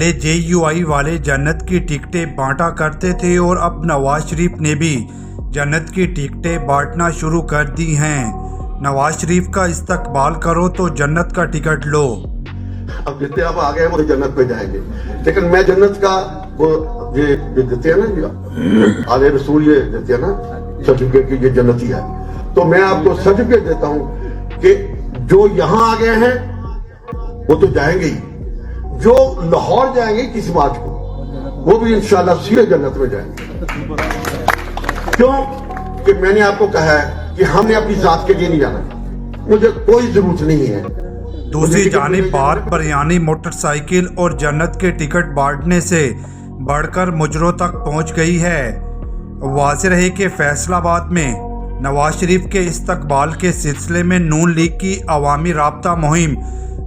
पहले JUI वाले जन्नत की टिकटें बांटा करते थे और अब नवाज शरीफ ने भी जन्नत की टिकटें बांटना शुरू कर दी हैं। नवाज शरीफ का इस्तकबाल करो तो जन्नत का टिकट लो। अब जितने आप आ गए हैं वो जन्नत पे जाएंगे, लेकिन मैं जन्नत का वो ये देते हैं ना, आले रसूल ये देते हैं ना सर्टिफिकेट की, ये जन्नती है। तो मैं आपको सर्टिफिकेट देता हूँ कि जो यहाँ आ गए हैं वो तो जाएंगे ही, जो लाहौर जाएंगे किसी बात को, वो भी इंशाल्लाह सीधे जन्नत में जाएंगे। क्यों कि मैंने आपको कहा है कि हमने अपनी जात के लिए नहीं जाना, मुझे कोई जरूरत नहीं है। दूसरी जानिब बात बिरयानी, मोटरसाइकिल और जन्नत के टिकट बांटने से बढ़कर मुजरों तक पहुंच गई है। वाज़ेह है कि फैसलाबाद में नवाज शरीफ के इस्तकबाल के सिलसिले में नून लीग की अवामी राब्ता मुहिम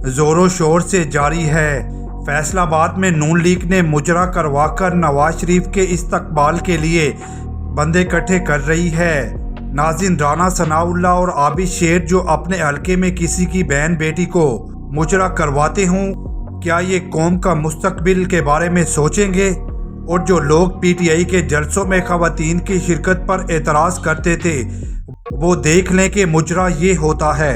जोरों शोर से जारी है। फैसलाबाद में नून लीग ने मुजरा करवाकर नवाज शरीफ के इस्तकबाल के लिए बंदे इकट्ठे कर रही है। नाज़रीन, राना सनाउल्लाह और आबिद शेर जो अपने हलके में किसी की बहन बेटी को मुजरा करवाते हों, क्या ये कौम का मुस्तकबिल के बारे में सोचेंगे? और जो लोग PTI के जलसों में खवातीन की शिरकत पर एतराज़ करते थे, वो देख लें कि मुजरा ये होता है।